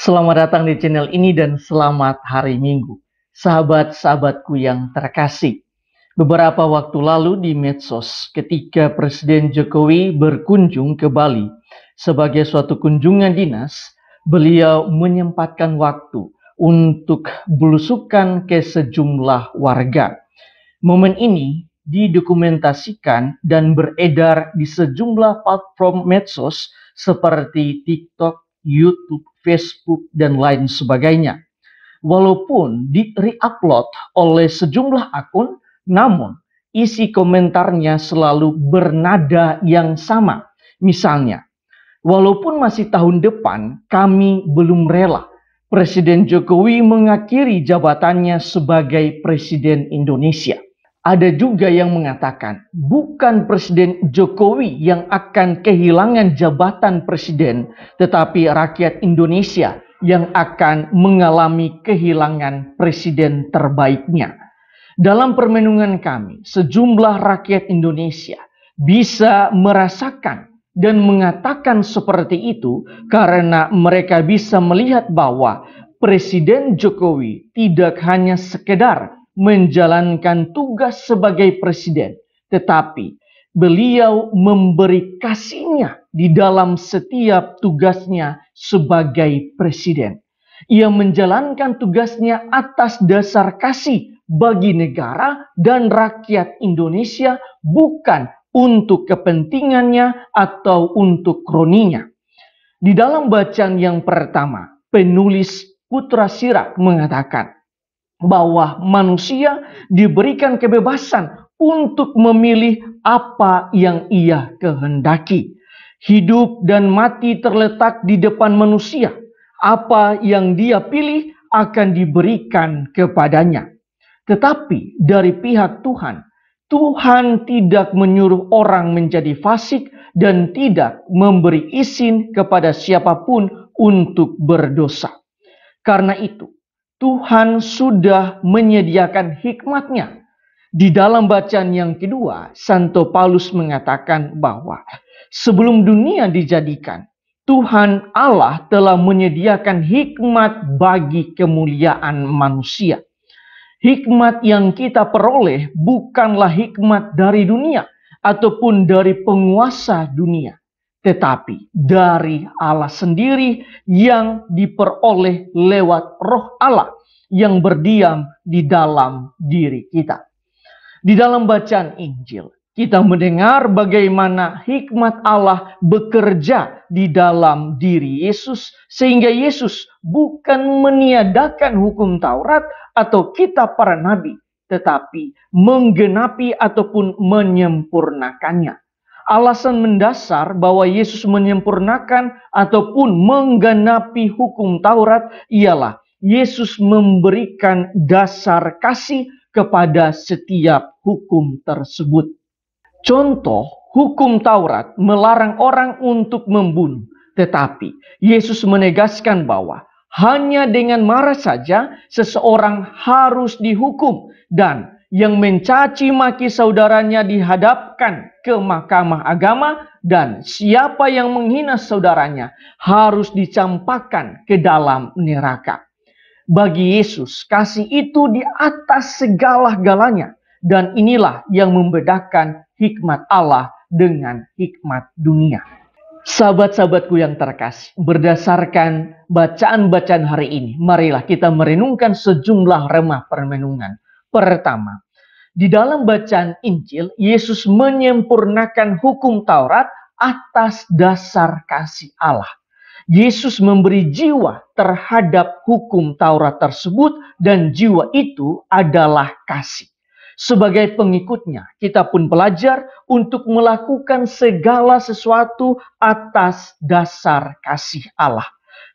Selamat datang di channel ini dan selamat hari Minggu. Sahabat-sahabatku yang terkasih. Beberapa waktu lalu di medsos ketika Presiden Jokowi berkunjung ke Bali sebagai suatu kunjungan dinas, beliau menyempatkan waktu untuk belusukan ke sejumlah warga. Momen ini didokumentasikan dan beredar di sejumlah platform medsos seperti TikTok, YouTube, Facebook, dan lain sebagainya. Walaupun di-reupload oleh sejumlah akun, namun isi komentarnya selalu bernada yang sama. Misalnya, walaupun masih tahun depan, kami belum rela Presiden Jokowi mengakhiri jabatannya sebagai Presiden Indonesia. Ada juga yang mengatakan, bukan Presiden Jokowi yang akan kehilangan jabatan presiden, tetapi rakyat Indonesia yang akan mengalami kehilangan presiden terbaiknya. Dalam permenungan kami, sejumlah rakyat Indonesia bisa merasakan dan mengatakan seperti itu karena mereka bisa melihat bahwa Presiden Jokowi tidak hanya sekedar menjalankan tugas sebagai presiden, tetapi beliau memberi kasihnya di dalam setiap tugasnya sebagai presiden. Ia menjalankan tugasnya atas dasar kasih bagi negara dan rakyat Indonesia, bukan untuk kepentingannya atau untuk kroninya. Di dalam bacaan yang pertama, penulis Putra Sirak mengatakan bahwa manusia diberikan kebebasan untuk memilih apa yang ia kehendaki. Hidup dan mati terletak di depan manusia. Apa yang dia pilih akan diberikan kepadanya. Tetapi dari pihak Tuhan, Tuhan tidak menyuruh orang menjadi fasik dan tidak memberi izin kepada siapapun untuk berdosa. Karena itu, Tuhan sudah menyediakan hikmatnya. Di dalam bacaan yang kedua, Santo Paulus mengatakan bahwa sebelum dunia dijadikan, Tuhan Allah telah menyediakan hikmat bagi kemuliaan manusia. Hikmat yang kita peroleh bukanlah hikmat dari dunia ataupun dari penguasa dunia, tetapi dari Allah sendiri yang diperoleh lewat Roh Allah yang berdiam di dalam diri kita. Di dalam bacaan Injil, kita mendengar bagaimana hikmat Allah bekerja di dalam diri Yesus, sehingga Yesus bukan meniadakan hukum Taurat atau kitab para nabi, tetapi menggenapi ataupun menyempurnakannya. Alasan mendasar bahwa Yesus menyempurnakan ataupun menggenapi hukum Taurat ialah Yesus memberikan dasar kasih kepada setiap hukum tersebut. Contoh, hukum Taurat melarang orang untuk membunuh, tetapi Yesus menegaskan bahwa hanya dengan marah saja seseorang harus dihukum, dan yang mencaci maki saudaranya dihadapkan ke mahkamah agama, dan siapa yang menghina saudaranya harus dicampakkan ke dalam neraka. Bagi Yesus, kasih itu di atas segala-galanya, dan inilah yang membedakan hikmat Allah dengan hikmat dunia. Sahabat-sahabatku yang terkasih, berdasarkan bacaan-bacaan hari ini, marilah kita merenungkan sejumlah remah permenungan. Pertama, di dalam bacaan Injil, Yesus menyempurnakan hukum Taurat atas dasar kasih Allah. Yesus memberi jiwa terhadap hukum Taurat tersebut, dan jiwa itu adalah kasih. Sebagai pengikutnya, kita pun belajar untuk melakukan segala sesuatu atas dasar kasih Allah.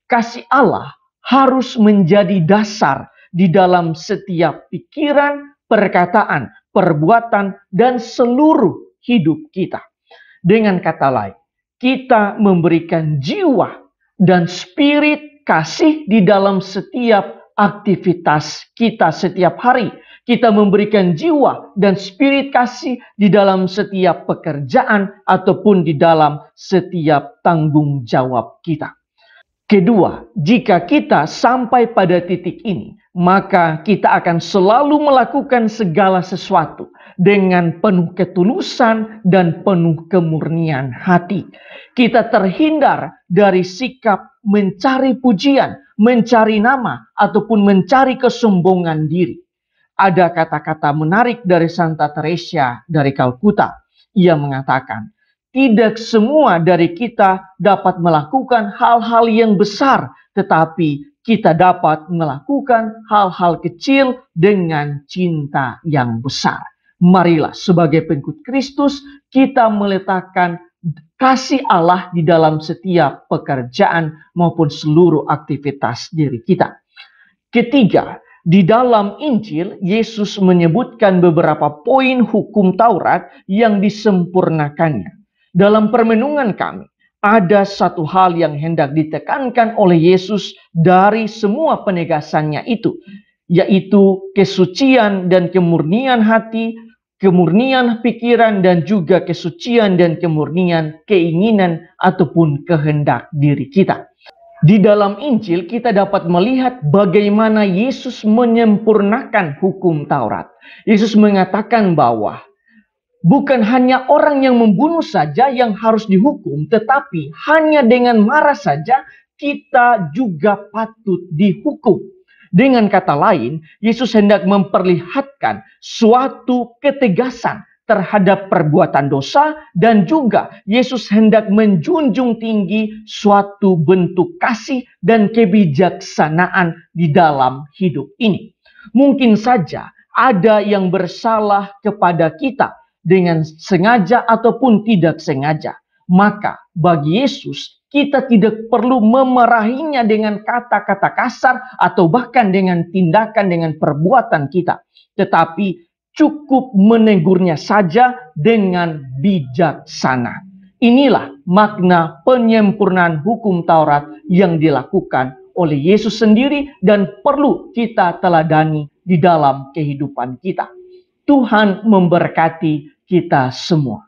Kasih Allah harus menjadi dasar di dalam setiap pikiran, perkataan, perbuatan, dan seluruh hidup kita. Dengan kata lain, kita memberikan jiwa dan spirit kasih di dalam setiap aktivitas kita setiap hari. Kita memberikan jiwa dan spirit kasih di dalam setiap pekerjaan ataupun di dalam setiap tanggung jawab kita. Kedua, jika kita sampai pada titik ini, maka kita akan selalu melakukan segala sesuatu dengan penuh ketulusan dan penuh kemurnian hati. Kita terhindar dari sikap mencari pujian, mencari nama, ataupun mencari kesombongan diri. Ada kata-kata menarik dari Santa Teresa dari Kalkuta. Ia mengatakan, tidak semua dari kita dapat melakukan hal-hal yang besar, tetapi kita dapat melakukan hal-hal kecil dengan cinta yang besar. Marilah sebagai pengikut Kristus kita meletakkan kasih Allah di dalam setiap pekerjaan maupun seluruh aktivitas diri kita. Ketiga, di dalam Injil, Yesus menyebutkan beberapa poin hukum Taurat yang disempurnakannya. Dalam permenungan kami, ada satu hal yang hendak ditekankan oleh Yesus dari semua penegasannya itu, yaitu kesucian dan kemurnian hati, kemurnian pikiran, dan juga kesucian dan kemurnian keinginan ataupun kehendak diri kita. Di dalam Injil kita dapat melihat bagaimana Yesus menyempurnakan hukum Taurat. Yesus mengatakan bahwa bukan hanya orang yang membunuh saja yang harus dihukum, tetapi hanya dengan marah saja kita juga patut dihukum. Dengan kata lain, Yesus hendak memperlihatkan suatu ketegasan terhadap perbuatan dosa, dan juga Yesus hendak menjunjung tinggi suatu bentuk kasih dan kebijaksanaan di dalam hidup ini. Mungkin saja ada yang bersalah kepada kita dengan sengaja ataupun tidak sengaja. Maka bagi Yesus, kita tidak perlu memarahinya dengan kata-kata kasar atau bahkan dengan tindakan, dengan perbuatan kita. Tetapi cukup menegurnya saja dengan bijaksana. Inilah makna penyempurnaan hukum Taurat yang dilakukan oleh Yesus sendiri dan perlu kita teladani di dalam kehidupan kita. Tuhan memberkati kita semua.